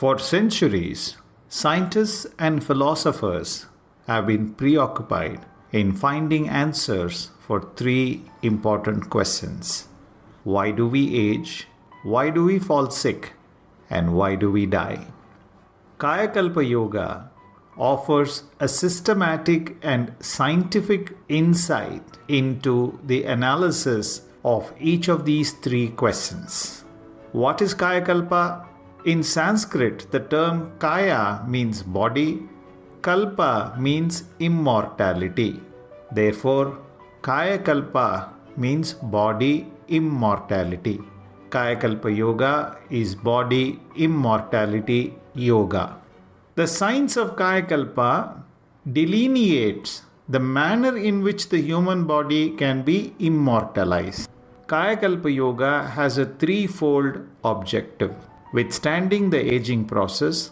For centuries, scientists and philosophers have been preoccupied in finding answers for three important questions. Why do we age? Why do we fall sick? And why do we die? Kayakalpa Yoga offers a systematic and scientific insight into the analysis of each of these three questions. What is Kayakalpa? In Sanskrit, the term Kaya means body, Kalpa means immortality. Therefore, Kayakalpa means body immortality. Kayakalpa Yoga is body immortality yoga. The science of Kayakalpa delineates the manner in which the human body can be immortalized. Kayakalpa Yoga has a threefold objective: withstanding the aging process,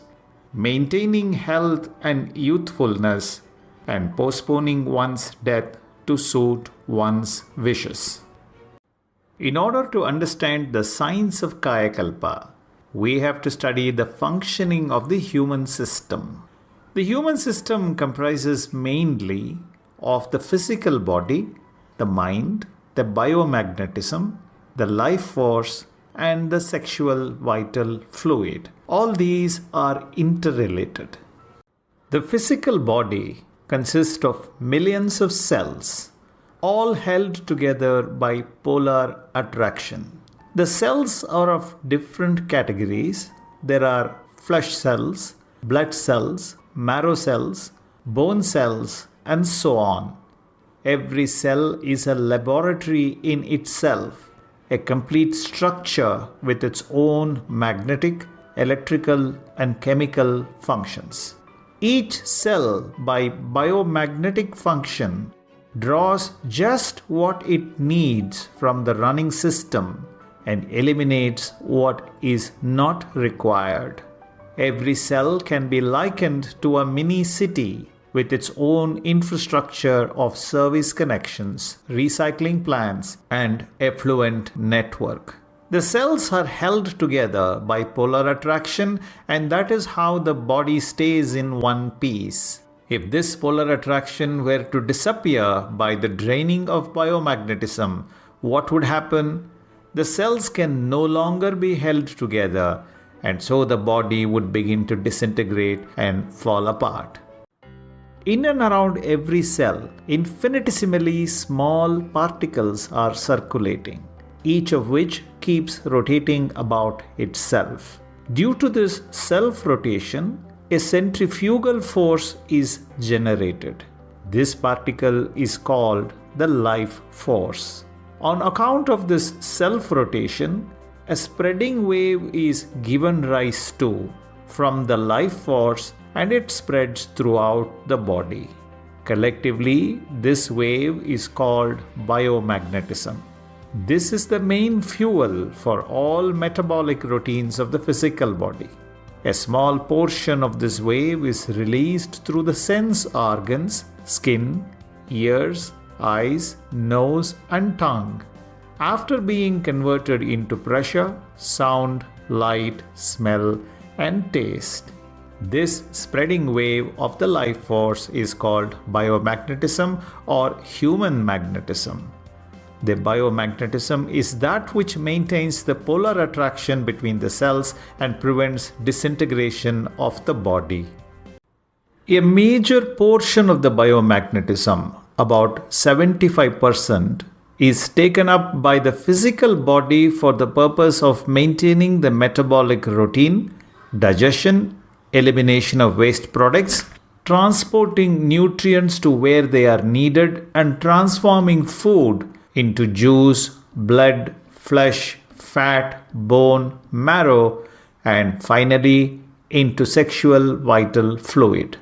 maintaining health and youthfulness, and postponing one's death to suit one's wishes. In order to understand the science of Kayakalpa, we have to study the functioning of the human system. The human system comprises mainly of the physical body, the mind, the biomagnetism, the life force, and the sexual vital fluid. All these are interrelated. The physical body consists of millions of cells, all held together by polar attraction. The cells are of different categories. There are flesh cells, blood cells, marrow cells, bone cells, and so on. Every cell is a laboratory in itself, a complete structure with its own magnetic, electrical, and chemical functions. Each cell, by biomagnetic function, draws just what it needs from the running system and eliminates what is not required. Every cell can be likened to a mini city with its own infrastructure of service connections, recycling plants, and effluent network. The cells are held together by polar attraction, and that is how the body stays in one piece. If this polar attraction were to disappear by the draining of biomagnetism, what would happen? The cells can no longer be held together, and so the body would begin to disintegrate and fall apart. In and around every cell, infinitesimally small particles are circulating, each of which keeps rotating about itself. Due to this self-rotation, a centrifugal force is generated. This particle is called the life force. On account of this self-rotation, a spreading wave is given rise to from the life force, and it spreads throughout the body. Collectively, this wave is called biomagnetism. This is the main fuel for all metabolic routines of the physical body. A small portion of this wave is released through the sense organs, skin, ears, eyes, nose, and tongue. After being converted into pressure, sound, light, smell, and taste. This spreading wave of the life force is called biomagnetism or human magnetism. The biomagnetism is that which maintains the polar attraction between the cells and prevents disintegration of the body. A major portion of the biomagnetism, about 75%, is taken up by the physical body for the purpose of maintaining the metabolic routine, digestion, elimination of waste products, transporting nutrients to where they are needed, and transforming food into juice, blood, flesh, fat, bone, marrow, and finally into sexual vital fluid.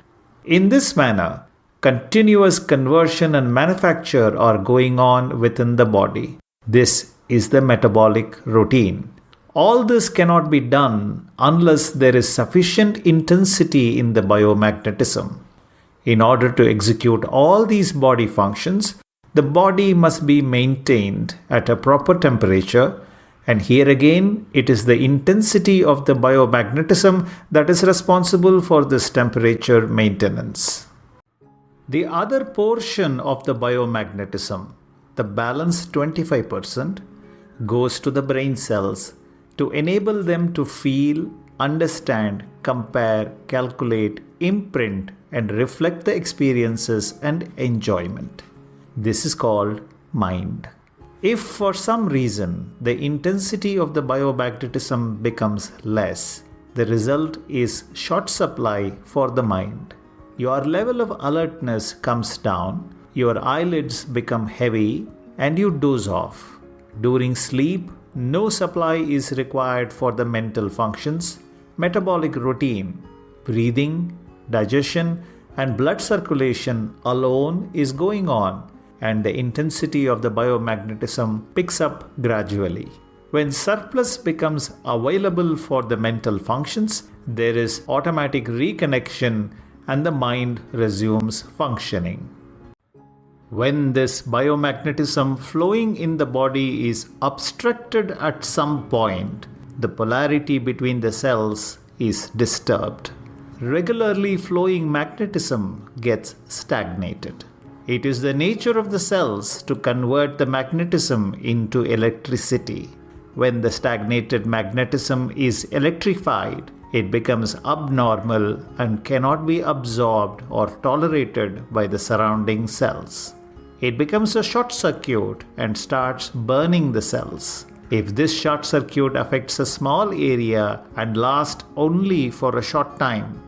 In this manner, continuous conversion and manufacture are going on within the body. This is the metabolic routine. All this cannot be done unless there is sufficient intensity in the biomagnetism. In order to execute all these body functions, the body must be maintained at a proper temperature And here again, it is the intensity of the biomagnetism that is responsible for this temperature maintenance. The other portion of the biomagnetism, the balance 25%, goes to the brain cells to enable them to feel, understand, compare, calculate, imprint, and reflect the experiences and enjoyment. This is called mind. If for some reason the intensity of the biomagnetism becomes less, the result is short supply for the mind. Your level of alertness comes down, your eyelids become heavy, and you doze off. During sleep, no supply is required for the mental functions, metabolic routine, breathing, digestion, and blood circulation alone is going on, and the intensity of the biomagnetism picks up gradually. When surplus becomes available for the mental functions, there is automatic reconnection and the mind resumes functioning. When this biomagnetism flowing in the body is obstructed at some point, the polarity between the cells is disturbed. Regularly flowing magnetism gets stagnated. It is the nature of the cells to convert the magnetism into electricity. When the stagnated magnetism is electrified, it becomes abnormal and cannot be absorbed or tolerated by the surrounding cells. It becomes a short circuit and starts burning the cells. If this short circuit affects a small area and lasts only for a short time,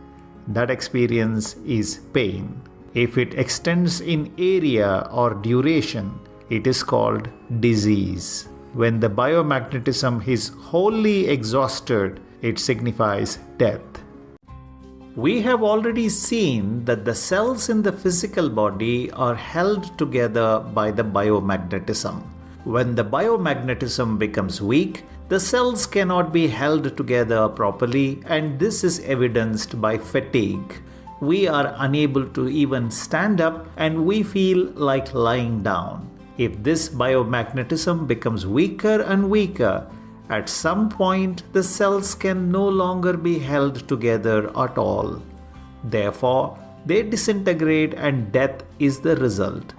that experience is pain. If it extends in area or duration, it is called disease. When the biomagnetism is wholly exhausted, it signifies death. We have already seen that the cells in the physical body are held together by the biomagnetism. When the biomagnetism becomes weak, the cells cannot be held together properly, and this is evidenced by fatigue. We are unable to even stand up and we feel like lying down. If this biomagnetism becomes weaker and weaker, at some point the cells can no longer be held together at all. Therefore, they disintegrate and death is the result.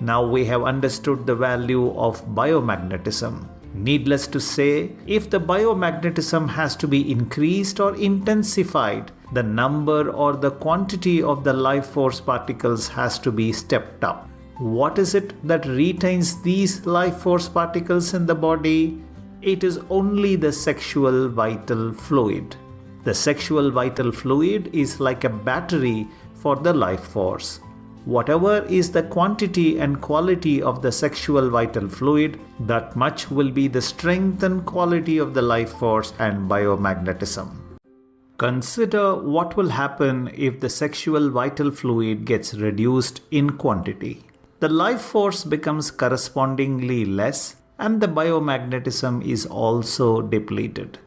Now we have understood the value of biomagnetism. Needless to say, if the biomagnetism has to be increased or intensified, the number or the quantity of the life force particles has to be stepped up. What is it that retains these life force particles in the body? It is only the sexual vital fluid. The sexual vital fluid is like a battery for the life force. Whatever is the quantity and quality of the sexual vital fluid, that much will be the strength and quality of the life force and biomagnetism. Consider what will happen if the sexual vital fluid gets reduced in quantity. The life force becomes correspondingly less, and the biomagnetism is also depleted.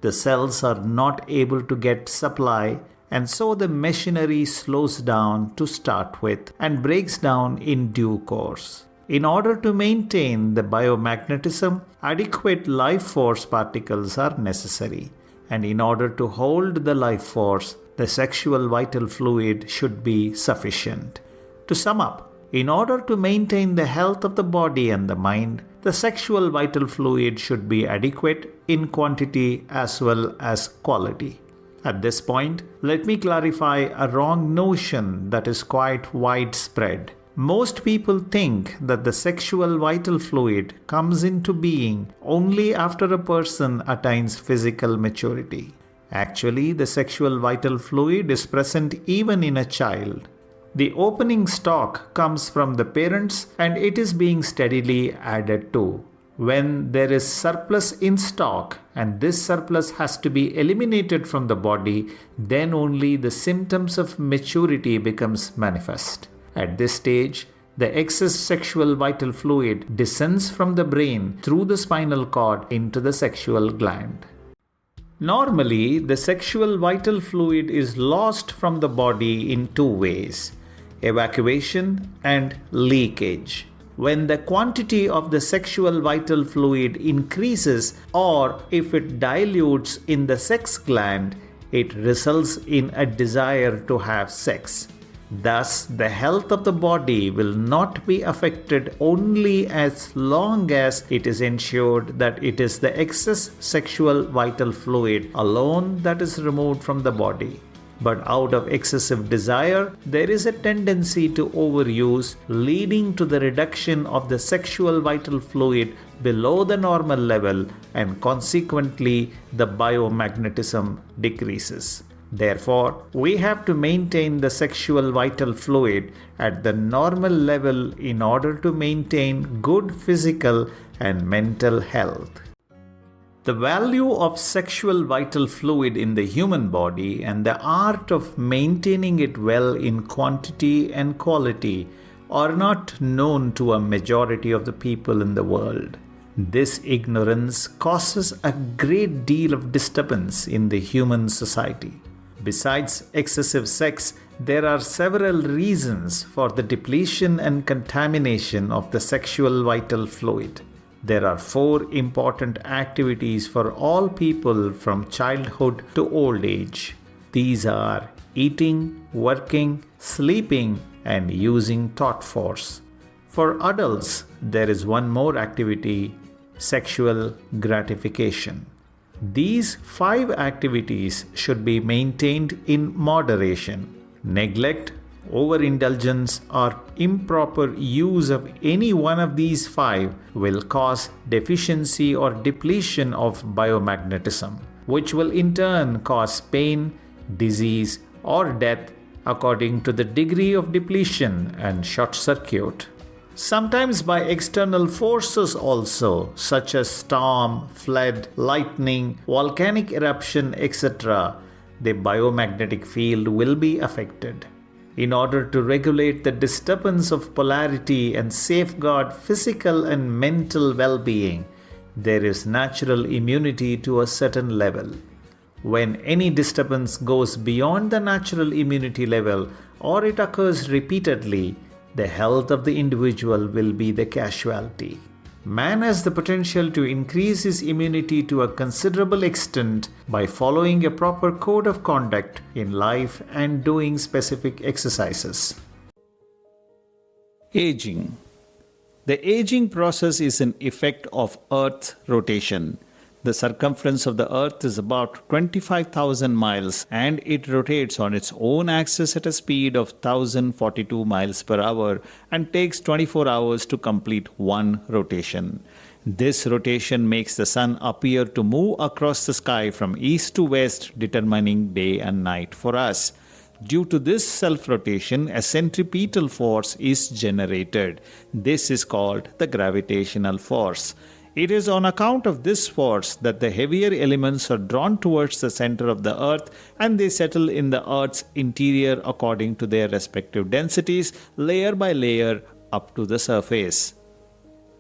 The cells are not able to get supply, and so the machinery slows down to start with and breaks down in due course. In order to maintain the biomagnetism, adequate life force particles are necessary. And in order to hold the life force, the sexual vital fluid should be sufficient. To sum up, in order to maintain the health of the body and the mind, the sexual vital fluid should be adequate in quantity as well as quality. At this point, let me clarify a wrong notion that is quite widespread. Most people think that the sexual vital fluid comes into being only after a person attains physical maturity. Actually, the sexual vital fluid is present even in a child. The opening stock comes from the parents and it is being steadily added to. When there is surplus in stock and this surplus has to be eliminated from the body, then only the symptoms of maturity becomes manifest. At this stage, the excess sexual vital fluid descends from the brain through the spinal cord into the sexual gland. Normally, the sexual vital fluid is lost from the body in two ways: evacuation and leakage. When the quantity of the sexual vital fluid increases or if it dilutes in the sex gland, it results in a desire to have sex. Thus, the health of the body will not be affected only as long as it is ensured that it is the excess sexual vital fluid alone that is removed from the body. But out of excessive desire, there is a tendency to overuse, leading to the reduction of the sexual vital fluid below the normal level, and consequently, the biomagnetism decreases. Therefore, we have to maintain the sexual vital fluid at the normal level in order to maintain good physical and mental health. The value of sexual vital fluid in the human body and the art of maintaining it well in quantity and quality are not known to a majority of the people in the world. This ignorance causes a great deal of disturbance in the human society. Besides excessive sex, there are several reasons for the depletion and contamination of the sexual vital fluid. There are 4 important activities for all people from childhood to old age. These are eating, working, sleeping, and using thought force. For adults, there is one more activity: sexual gratification. These 5 activities should be maintained in moderation. Neglect, overindulgence, or improper use of any one of these 5 will cause deficiency or depletion of biomagnetism, which will in turn cause pain, disease, or death according to the degree of depletion and short circuit. Sometimes by external forces also, such as storm, flood, lightning, volcanic eruption, etc., the biomagnetic field will be affected. In order to regulate the disturbance of polarity and safeguard physical and mental well-being, there is natural immunity to a certain level. When any disturbance goes beyond the natural immunity level or it occurs repeatedly, the health of the individual will be the casualty. Man has the potential to increase his immunity to a considerable extent by following a proper code of conduct in life and doing specific exercises. Aging. The aging process is an effect of Earth's rotation. The circumference of the Earth is about 25,000 miles and it rotates on its own axis at a speed of 1042 miles per hour and takes 24 hours to complete one rotation. This rotation makes the sun appear to move across the sky from east to west, determining day and night for us. Due to this self-rotation, a centripetal force is generated. This is called the gravitational force. It is on account of this force that the heavier elements are drawn towards the center of the earth and they settle in the earth's interior according to their respective densities, layer by layer up to the surface.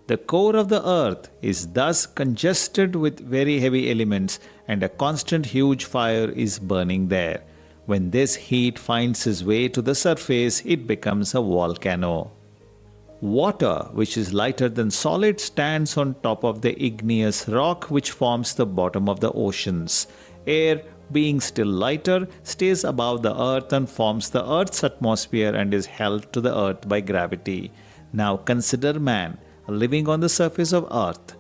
The core of the earth is thus congested with very heavy elements and a constant huge fire is burning there. When this heat finds its way to the surface, it becomes a volcano. Water, which is lighter than solid, stands on top of the igneous rock which forms the bottom of the oceans. Air, being still lighter, stays above the earth and forms the earth's atmosphere and is held to the earth by gravity. Now consider man, living on the surface of earth.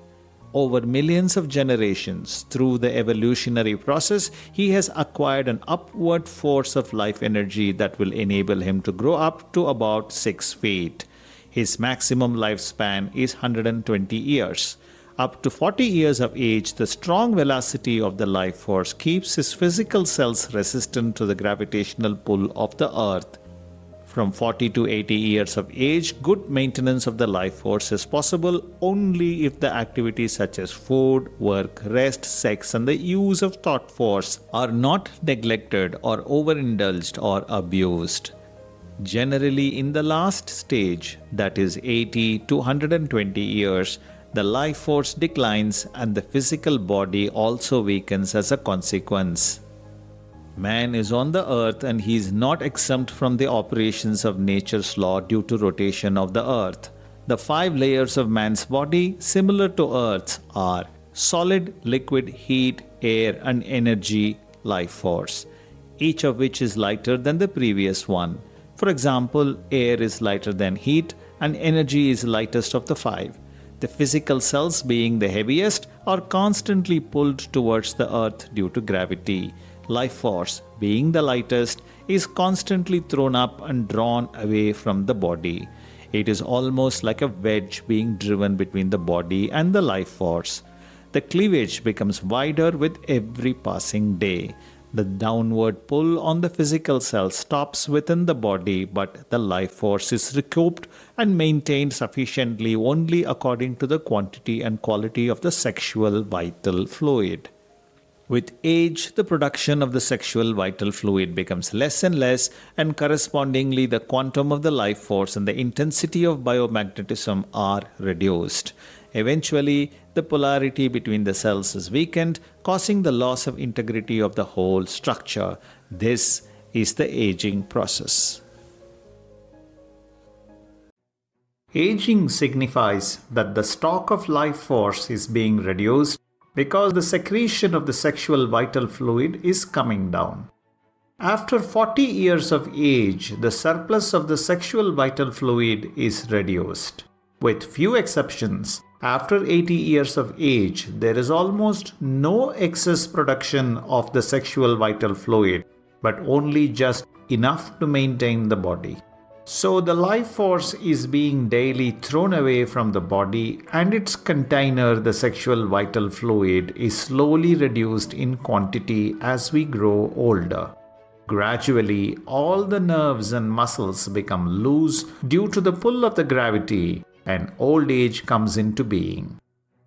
Over millions of generations, through the evolutionary process, he has acquired an upward force of life energy that will enable him to grow up to about 6 feet. His maximum lifespan is 120 years. Up to 40 years of age, the strong velocity of the life force keeps his physical cells resistant to the gravitational pull of the earth. From 40 to 80 years of age, good maintenance of the life force is possible only if the activities such as food, work, rest, sex, and the use of thought force are not neglected or overindulged or abused. Generally, in the last stage, that is 80 to 120 years, the life force declines and the physical body also weakens as a consequence. Man is on the earth and he is not exempt from the operations of nature's law due to rotation of the earth. The 5 layers of man's body, similar to Earth's, are solid, liquid, heat, air, and energy, life force, each of which is lighter than the previous one. For example, air is lighter than heat, and energy is lightest of the 5. The physical cells, being the heaviest, are constantly pulled towards the earth due to gravity. Life force, being the lightest, is constantly thrown up and drawn away from the body. It is almost like a wedge being driven between the body and the life force. The cleavage becomes wider with every passing day. The downward pull on the physical cell stops within the body, but the life force is recouped and maintained sufficiently only according to the quantity and quality of the sexual vital fluid. With age, the production of the sexual vital fluid becomes less and less, and correspondingly the quantum of the life force and the intensity of biomagnetism are reduced. Eventually, the polarity between the cells is weakened, causing the loss of integrity of the whole structure. This is the aging process. Aging signifies that the stock of life force is being reduced because the secretion of the sexual vital fluid is coming down. After 40 years of age, the surplus of the sexual vital fluid is reduced. With few exceptions, after 80 years of age, there is almost no excess production of the sexual vital fluid, but only just enough to maintain the body. So the life force is being daily thrown away from the body, and its container, the sexual vital fluid, is slowly reduced in quantity as we grow older. Gradually, all the nerves and muscles become loose due to the pull of the gravity, and old age comes into being.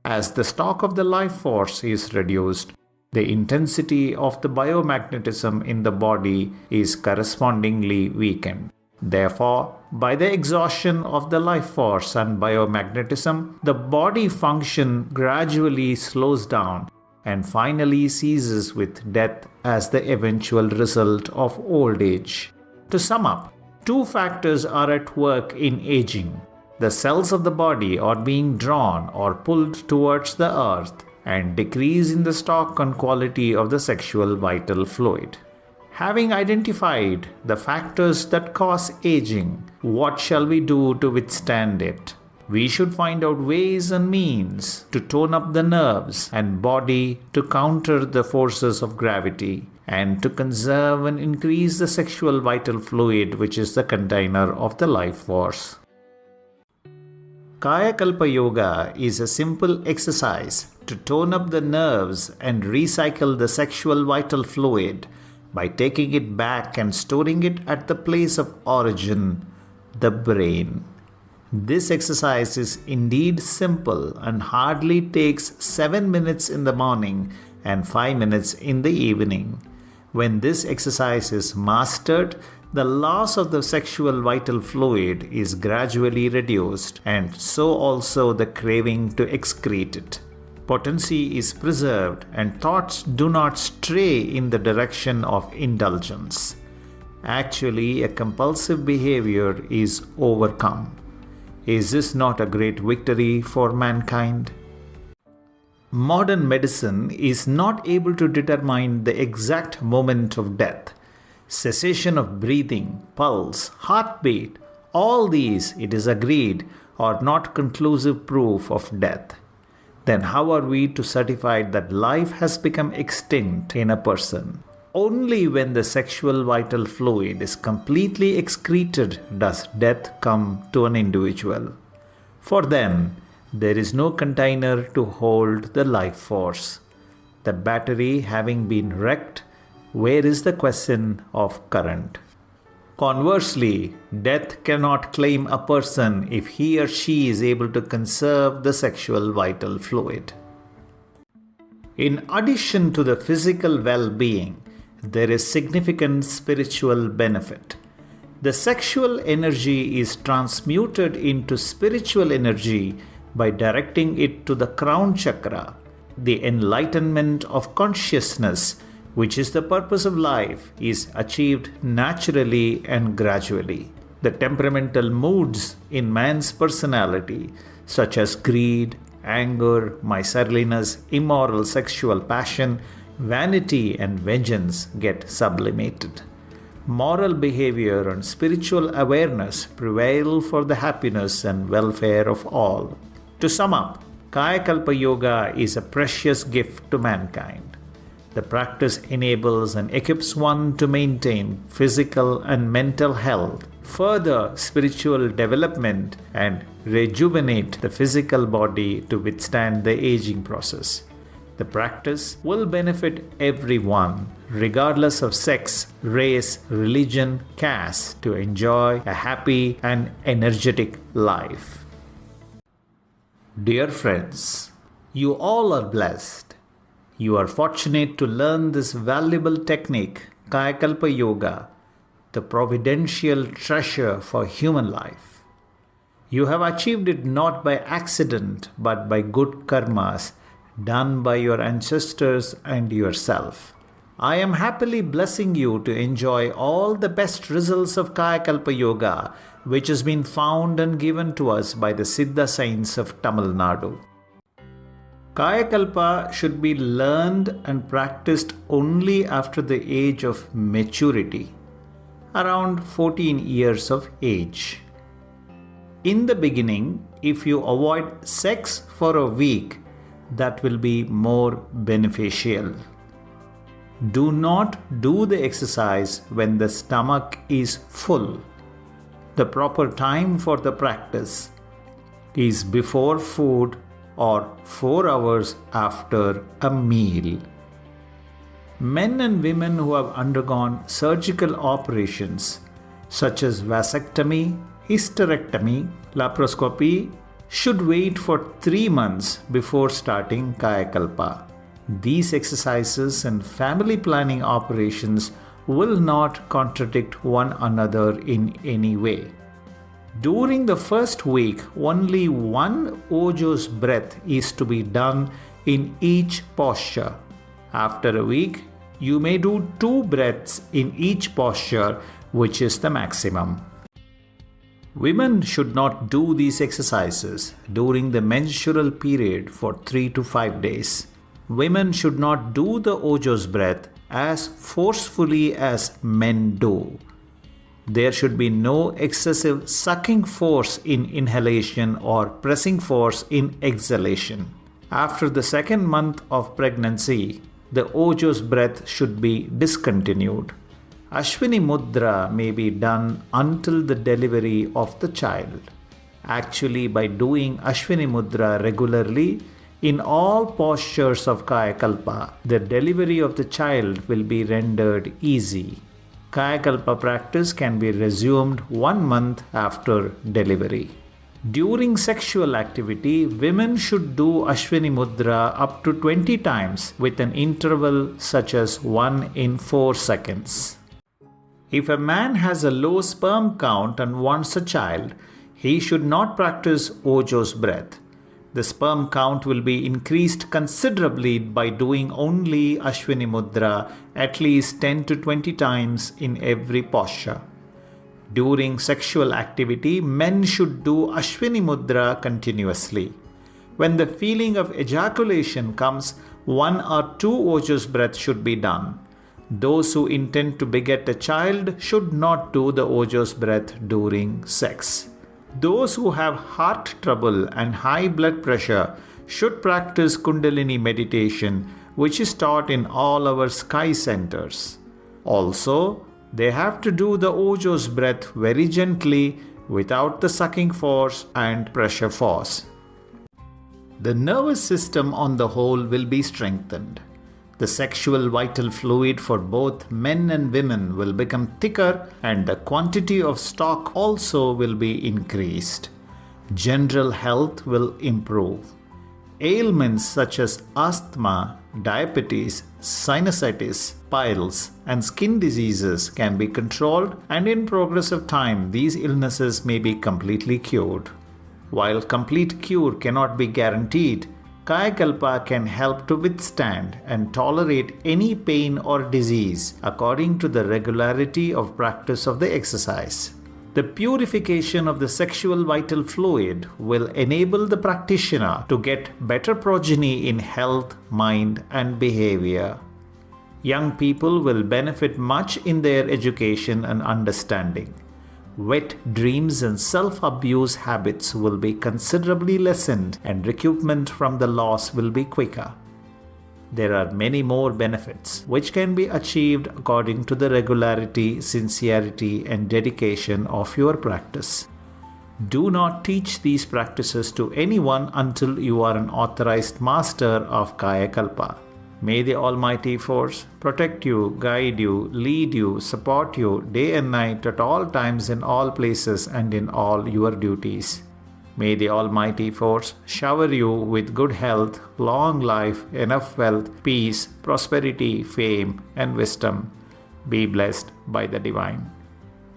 As the stock of the life force is reduced, the intensity of the biomagnetism in the body is correspondingly weakened. Therefore, by the exhaustion of the life force and biomagnetism, the body function gradually slows down and finally ceases with death as the eventual result of old age. To sum up, 2 factors are at work in aging. The cells of the body are being drawn or pulled towards the earth, and decrease in the stock and quality of the sexual vital fluid. Having identified the factors that cause aging, what shall we do to withstand it? We should find out ways and means to tone up the nerves and body to counter the forces of gravity, and to conserve and increase the sexual vital fluid, which is the container of the life force. Kayakalpa Yoga is a simple exercise to tone up the nerves and recycle the sexual vital fluid by taking it back and storing it at the place of origin, the brain. This exercise is indeed simple and hardly takes 7 minutes in the morning and 5 minutes in the evening. When this exercise is mastered, the loss of the sexual vital fluid is gradually reduced, and so also the craving to excrete it. Potency is preserved, and thoughts do not stray in the direction of indulgence. Actually, a compulsive behavior is overcome. Is this not a great victory for mankind? Modern medicine is not able to determine the exact moment of death. Cessation of breathing, pulse, heartbeat, all these, it is agreed, are not conclusive proof of death. Then how are we to certify that life has become extinct in a person? Only when the sexual vital fluid is completely excreted does death come to an individual. For them, there is no container to hold the life force. The battery having been wrecked, where is the question of current? Conversely, death cannot claim a person if he or she is able to conserve the sexual vital fluid. In addition to the physical well-being, there is significant spiritual benefit. The sexual energy is transmuted into spiritual energy by directing it to the crown chakra, the enlightenment of consciousness, which is the purpose of life, is achieved naturally and gradually. The temperamental moods in man's personality, such as greed, anger, miserliness, immoral sexual passion, vanity, and vengeance, get sublimated. Moral behavior and spiritual awareness prevail for the happiness and welfare of all. To sum up, Kayakalpa Yoga is a precious gift to mankind. The practice enables and equips one to maintain physical and mental health, further spiritual development, and rejuvenate the physical body to withstand the aging process. The practice will benefit everyone, regardless of sex, race, religion, caste, to enjoy a happy and energetic life. Dear friends, you all are blessed. You are fortunate to learn this valuable technique, Kayakalpa Yoga, the providential treasure for human life. You have achieved it not by accident but by good karmas done by your ancestors and yourself. I am happily blessing you to enjoy all the best results of Kayakalpa Yoga, which has been found and given to us by the Siddha saints of Tamil Nadu. Kayakalpa should be learned and practiced only after the age of maturity, around 14 years of age. In the beginning, if you avoid sex for a week, that will be more beneficial. Do not do the exercise when the stomach is full. The proper time for the practice is before food or 4 hours after a meal. Men and women who have undergone surgical operations such as vasectomy, hysterectomy, laparoscopy should wait for 3 months before starting Kayakalpa. These exercises and family planning operations will not contradict one another in any way. During the first week, only one Ojas breath is to be done in each posture. After a week, you may do 2 breaths in each posture, which is the maximum. Women should not do these exercises during the menstrual period for 3 to 5 days. Women should not do the Ojas breath as forcefully as men do. There should be no excessive sucking force in inhalation or pressing force in exhalation. After the 2nd month of pregnancy, the Ojas breath should be discontinued. Aswini Mudra may be done until the delivery of the child. Actually, by doing Aswini Mudra regularly in all postures of Kayakalpa, the delivery of the child will be rendered easy. Kayakalpa practice can be resumed 1 month after delivery. During sexual activity, women should do Aswini Mudra up to 20 times with an interval such as 1 in 4 seconds. If a man has a low sperm count and wants a child, he should not practice Ojas breath. The sperm count will be increased considerably by doing only Aswini Mudra at least 10 to 20 times in every posture. During sexual activity, men should do Aswini Mudra continuously. When the feeling of ejaculation comes, 1 or 2 Ojas breaths should be done. Those who intend to beget a child should not do the Ojas breath during sex. Those who have heart trouble and high blood pressure should practice Kundalini meditation, which is taught in all our sky centers. Also, they have to do the Ojas breath very gently without the sucking force and pressure force. The nervous system on the whole will be strengthened. The sexual vital fluid for both men and women will become thicker and the quantity of stock also will be increased. General health will improve. Ailments such as asthma, diabetes, sinusitis, piles, and skin diseases can be controlled, and in progress of time, these illnesses may be completely cured. While complete cure cannot be guaranteed, Kayakalpa can help to withstand and tolerate any pain or disease according to the regularity of practice of the exercise. The purification of the sexual vital fluid will enable the practitioner to get better progeny in health, mind, and behavior. Young people will benefit much in their education and understanding. Wet dreams and self-abuse habits will be considerably lessened and recoupment from the loss will be quicker. There are many more benefits which can be achieved according to the regularity, sincerity, and dedication of your practice. Do not teach these practices to anyone until you are an authorized master of Kayakalpa. May the Almighty Force protect you, guide you, lead you, support you day and night at all times in all places and in all your duties. May the Almighty Force shower you with good health, long life, enough wealth, peace, prosperity, fame, and wisdom. Be blessed by the Divine.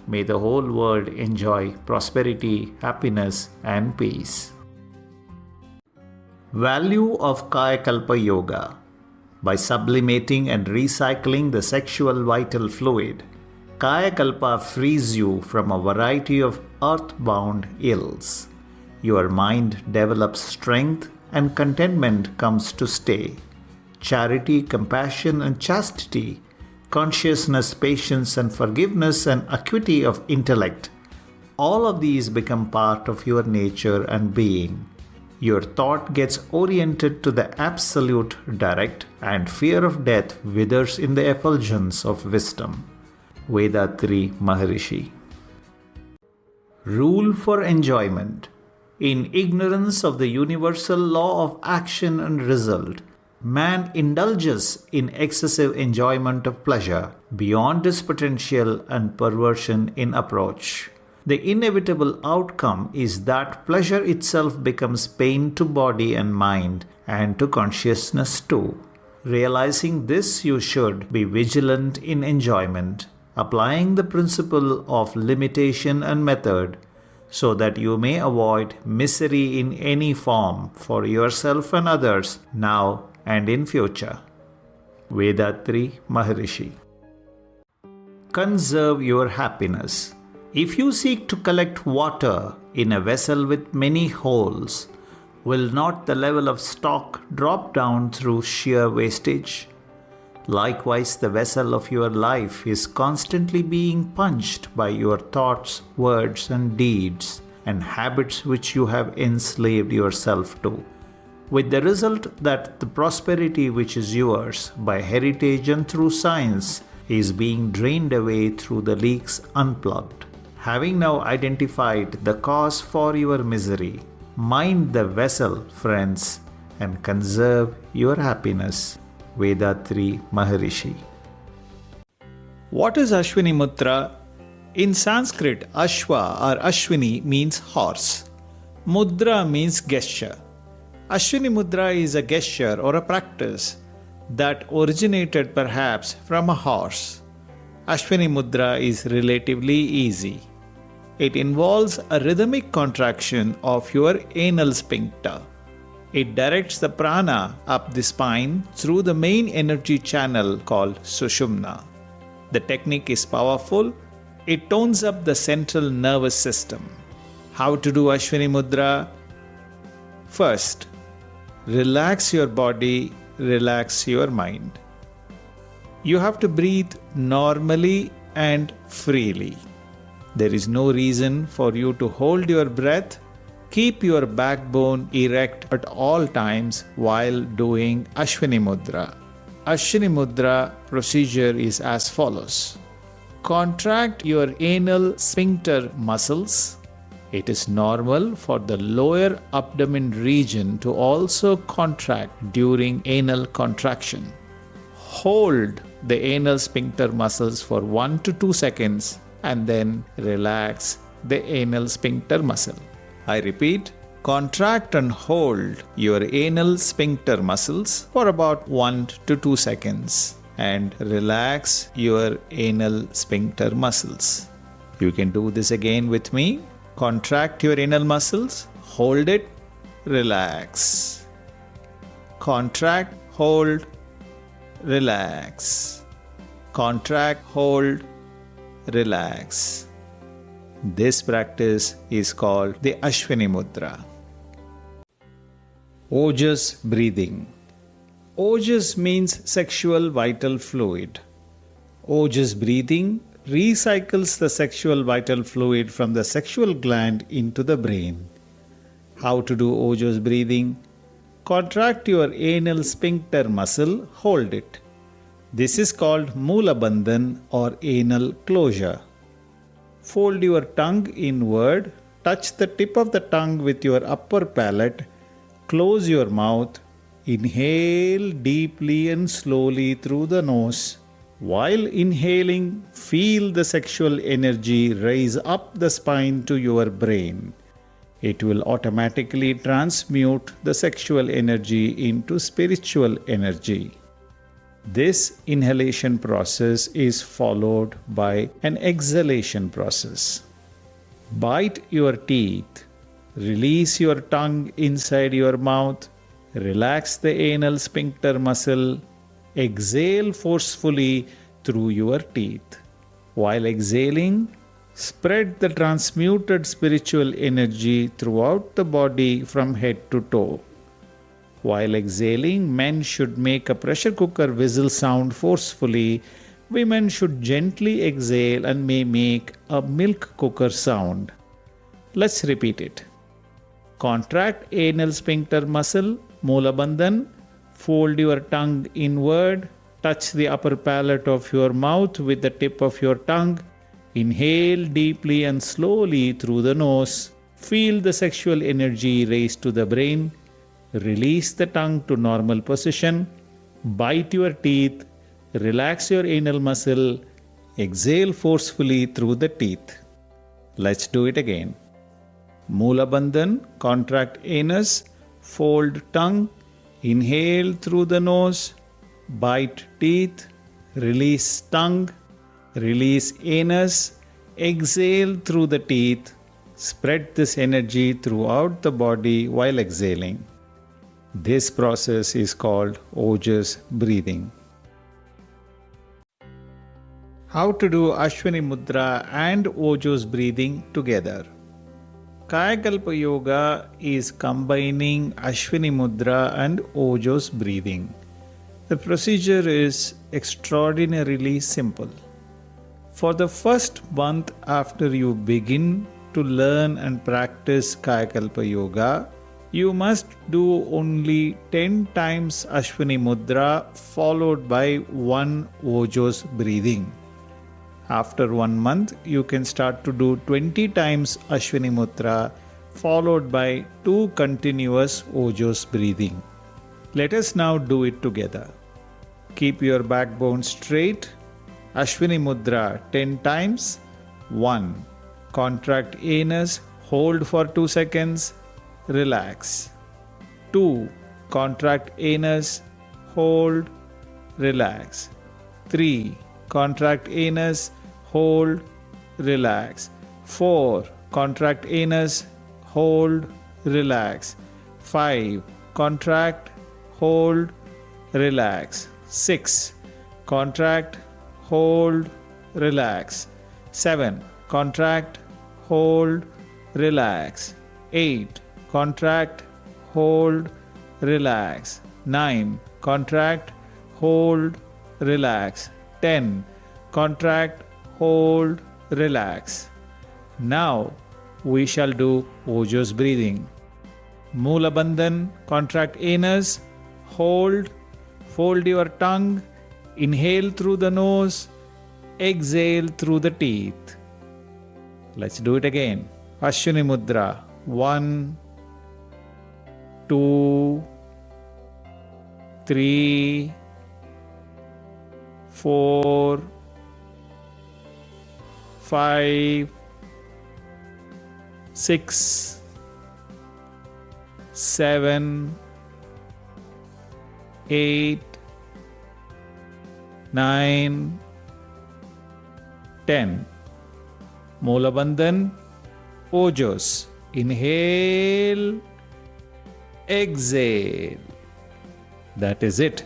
May the whole world enjoy prosperity, happiness, and peace. Value of Kayakalpa Yoga. By sublimating and recycling the sexual vital fluid, Kayakalpa frees you from a variety of earthbound ills. Your mind develops strength and contentment comes to stay. Charity, compassion, and chastity, consciousness, patience, and forgiveness, and acuity of intellect, all of these become part of your nature and being. Your thought gets oriented to the absolute direct, and fear of death withers in the effulgence of wisdom. Vedatri Maharishi. Rule for enjoyment. In ignorance of the universal law of action and result, man indulges in excessive enjoyment of pleasure beyond his potential and perversion in approach. The inevitable outcome is that pleasure itself becomes pain to body and mind and to consciousness too. Realizing this, you should be vigilant in enjoyment, applying the principle of limitation and method, so that you may avoid misery in any form for yourself and others now and in future. Vedatri Maharishi. Conserve your happiness. If you seek to collect water in a vessel with many holes, will not the level of stock drop down through sheer wastage? Likewise, the vessel of your life is constantly being punched by your thoughts, words, and deeds, and habits which you have enslaved yourself to, with the result that the prosperity which is yours by heritage and through science is being drained away through the leaks unplugged. Having now identified the cause for your misery, mind the vessel, friends, and conserve your happiness. Vedatri Maharishi. What is Aswini Mudra? In Sanskrit, Ashwa or Ashwini means horse. Mudra means gesture. Aswini Mudra is a gesture or a practice that originated perhaps from a horse. Aswini Mudra is relatively easy. It involves a rhythmic contraction of your anal sphincter. It directs the prana up the spine through the main energy channel called Sushumna. The technique is powerful. It tones up the central nervous system. How to do Aswini Mudra? First, relax your body, relax your mind. You have to breathe normally and freely. There is no reason for you to hold your breath. Keep your backbone erect at all times while doing Aswini Mudra. Aswini Mudra procedure is as follows. Contract your anal sphincter muscles. It is normal for the lower abdomen region to also contract during anal contraction. Hold the anal sphincter muscles for 1 to 2 seconds and then relax the anal sphincter muscle. I repeat, contract and hold your anal sphincter muscles for about 1 to 2 seconds and relax your anal sphincter muscles. You can do this again with me. Contract your anal muscles, hold it, relax. Contract, hold, relax. Contract, hold, relax. This practice is called the Aswini Mudra. Ojas breathing. Ojas means sexual vital fluid. Ojas breathing recycles the sexual vital fluid from the sexual gland into the brain. How to do Ojas breathing? Contract your anal sphincter muscle, hold it. This is called Mula Bandhan or anal closure. Fold your tongue inward, touch the tip of the tongue with your upper palate, close your mouth, inhale deeply and slowly through the nose. While inhaling, feel the sexual energy rise up the spine to your brain. It will automatically transmute the sexual energy into spiritual energy. This inhalation process is followed by an exhalation process. Bite your teeth, release your tongue inside your mouth, relax the anal sphincter muscle, exhale forcefully through your teeth. While exhaling, spread the transmuted spiritual energy throughout the body from head to toe. While exhaling, men should make a pressure cooker whistle sound forcefully. Women should gently exhale and may make a milk cooker sound. Let's repeat it. Contract anal sphincter muscle, Mula Bandhan. Fold your tongue inward. Touch the upper palate of your mouth with the tip of your tongue. Inhale deeply and slowly through the nose. Feel the sexual energy raise to the brain. Release the tongue to normal position. Bite your teeth. Relax your anal muscle. Exhale forcefully through the teeth. Let's do it again. Mula Bandhan, contract anus, fold tongue, inhale through the nose, bite teeth, release tongue, release anus, exhale through the teeth, spread this energy throughout the body while exhaling. This process is called Ojas breathing. How to do Aswini Mudra and Ojas breathing together. Kayakalpa Yoga is combining Aswini Mudra and Ojas breathing. The procedure is extraordinarily simple. For the first month after you begin to learn and practice Kayakalpa Yoga, you must do only 10 times Aswini Mudra followed by 1 Ojas breathing. After 1 month, you can start to do 20 times Aswini Mudra followed by 2 continuous Ojas breathing. Let us now do it together. Keep your backbone straight. Aswini Mudra 10 times. 1. Contract anus, hold for 2 seconds, relax. 2. Contract anus, hold, relax. 3. Contract anus, hold, relax. 4. Contract anus, hold, relax. 5. Contract, hold, relax. 6. Contract, hold, relax. 7. Contract, hold, relax. 8. Contract, hold, relax. 9. Contract, hold, relax. 10. Contract, hold, relax. Now we shall do Ojas breathing. Mula Bandhan, contract anus, hold, fold your tongue, inhale through the nose, exhale through the teeth. Let's do it again. Aswini Mudra. 1, 2, 3, 4, 5, 6, 7, 8, 9, 10. Mula Bandhan, Ojas. Inhale, exhale. That is it.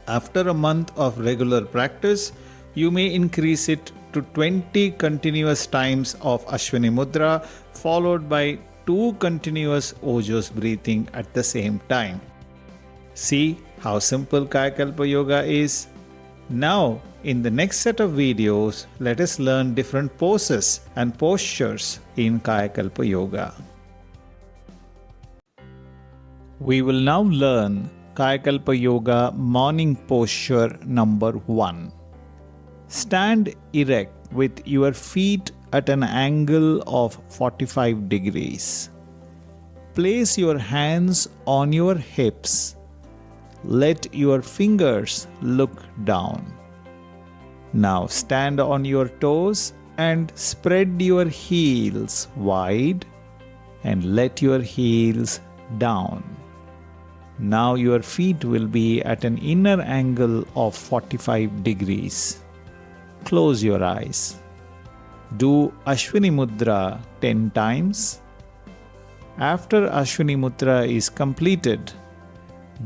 After a month of regular practice, You may increase it to 20 continuous times of Aswini Mudra, followed by 2 continuous Ojas breathing at the same time. See how simple Kayakalpa Yoga is? Now, in the next set of videos, let us learn different poses and postures in Kayakalpa Yoga. We will now learn Kayakalpa Yoga morning posture number 1. Stand erect with your feet at an angle of 45 degrees. Place your hands on your hips. Let your fingers look down. Now stand on your toes and spread your heels wide and let your heels down. Now your feet will be at an inner angle of 45 degrees. Close your eyes. Do Aswini Mudra 10 times. After Aswini Mudra is completed,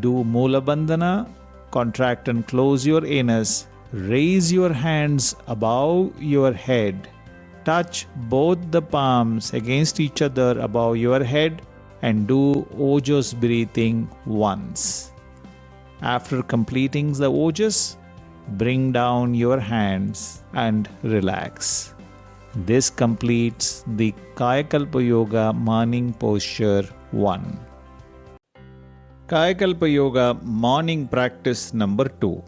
do Mula Bandhana, contract and close your anus, raise your hands above your head, touch both the palms against each other above your head and do Ojas breathing once. After completing the Ojas, bring down your hands and relax. This completes the Kayakalpa Yoga morning posture 1. Kayakalpa Yoga morning practice number 2.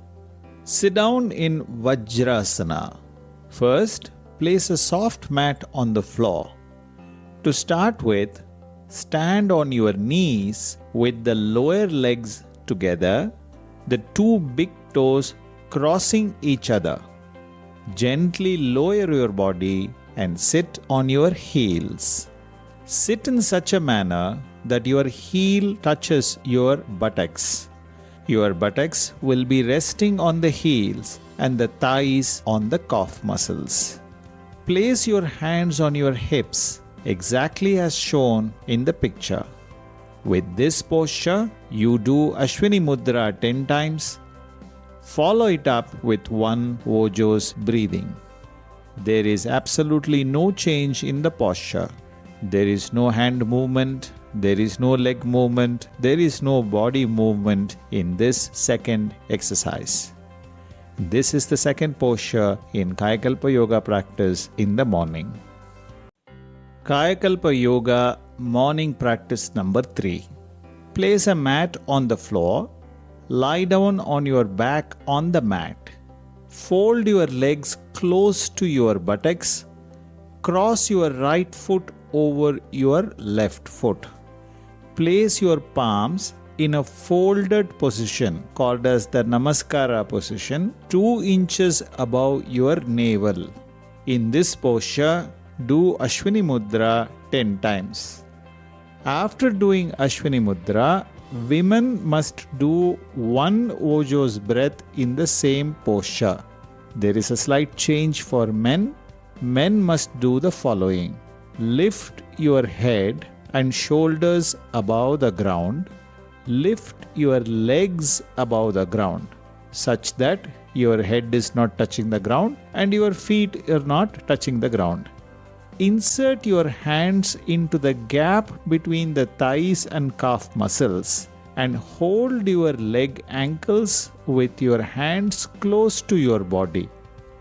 Sit down in Vajrasana. First, place a soft mat on the floor. To start with, stand on your knees with the lower legs together, the 2 big toes crossing each other. Gently lower your body and sit on your heels. Sit in such a manner that your heel touches your buttocks. Your buttocks will be resting on the heels and the thighs on the calf muscles. Place your hands on your hips exactly as shown in the picture. With this posture, you do Aswini Mudra 10 times. Follow it up with 1 Ojas breathing. There is absolutely no change in the posture. There is no hand movement, there is no leg movement, there is no body movement in this second exercise. This is the second posture in Kayakalpa Yoga practice in the morning. Kayakalpa Yoga morning practice number 3. Place a mat on the floor. Lie down on your back on the mat. Fold your legs close to your buttocks. Cross your right foot over your left foot. Place your palms in a folded position called as the Namaskara position 2 inches above your navel. In this posture, do Aswini Mudra 10 times. After doing Aswini Mudra, women must do 1 Ojas breath in the same posture. There is a slight change for men. Men must do the following. Lift your head and shoulders above the ground. Lift your legs above the ground such that your head is not touching the ground and your feet are not touching the ground. Insert your hands into the gap between the thighs and calf muscles and hold your leg ankles with your hands close to your body.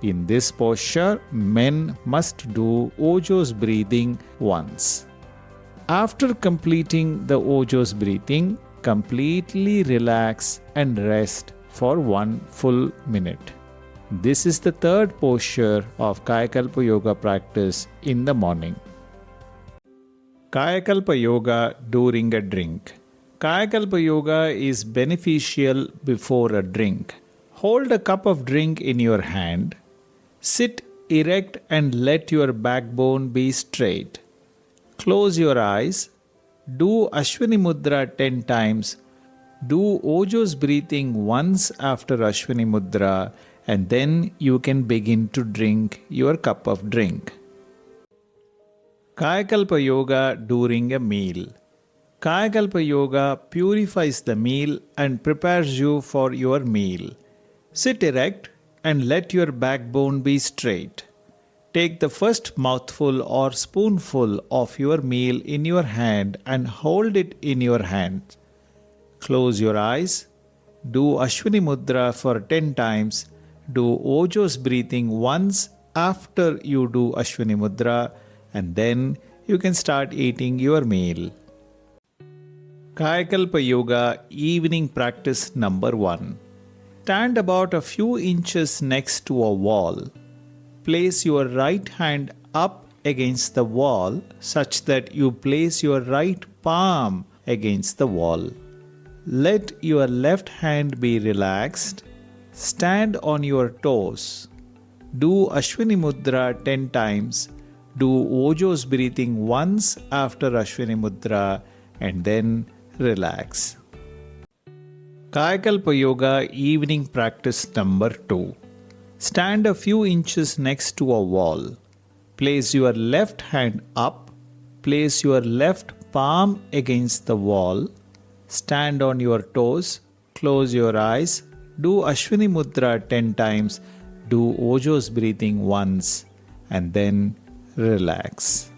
In this posture, men must do Ojas breathing once. After completing the Ojas breathing, completely relax and rest for 1 full minute. This is the third posture of Kayakalpa Yoga practice in the morning. Kayakalpa Yoga during a drink. Kayakalpa Yoga is beneficial before a drink. Hold a cup of drink in your hand. Sit erect and let your backbone be straight. Close your eyes. Do Aswini Mudra 10 times. Do Ojas breathing once after Aswini Mudra, and then you can begin to drink your cup of drink. Kayakalpa Yoga during a meal. Kayakalpa Yoga purifies the meal and prepares you for your meal. Sit erect and let your backbone be straight. Take the first mouthful or spoonful of your meal in your hand and hold it in your hand. Close your eyes. Do Aswini Mudra for 10 times. Do Ojas breathing once after you do Aswini Mudra, and then you can start eating your meal. Kayakalpa Yoga evening practice number 1. Stand about a few inches next to a wall. Place your right hand up against the wall such that you place your right palm against the wall. Let your left hand be relaxed. Stand on your toes. Do Aswini Mudra 10 times. Do Ojas breathing once after Aswini Mudra, and then relax. Kayakalpa Yoga evening practice number 2. Stand a few inches next to a wall. Place your left hand up. Place your left palm against the wall. Stand on your toes. Close your eyes. Do Aswini Mudra 10 times. Do Ojas breathing once, and then relax.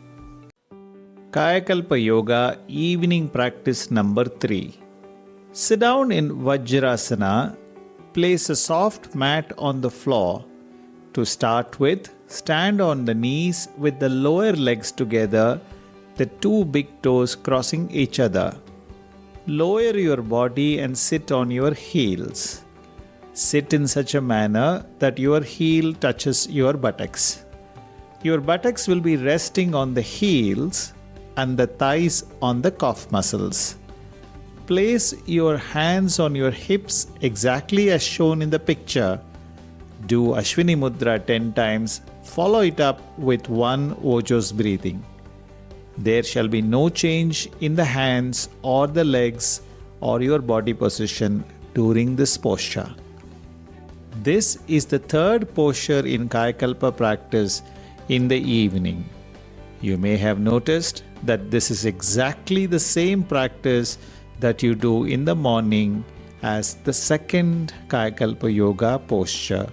Kayakalpa Yoga evening practice number 3. Sit down in Vajrasana. Place a soft mat on the floor. To start with, stand on the knees with the lower legs together, the 2 big toes crossing each other. Lower your body and sit on your heels. Sit in such a manner that your heel touches your buttocks. Your buttocks will be resting on the heels and the thighs on the calf muscles. Place your hands on your hips exactly as shown in the picture. Do Aswini Mudra 10 times. Follow it up with 1 Ojas breathing. There shall be no change in the hands or the legs or your body position during this posture. This is the 3rd posture in Kayakalpa practice in the evening. You may have noticed that this is exactly the same practice that you do in the morning as the 2nd Kayakalpa Yoga posture.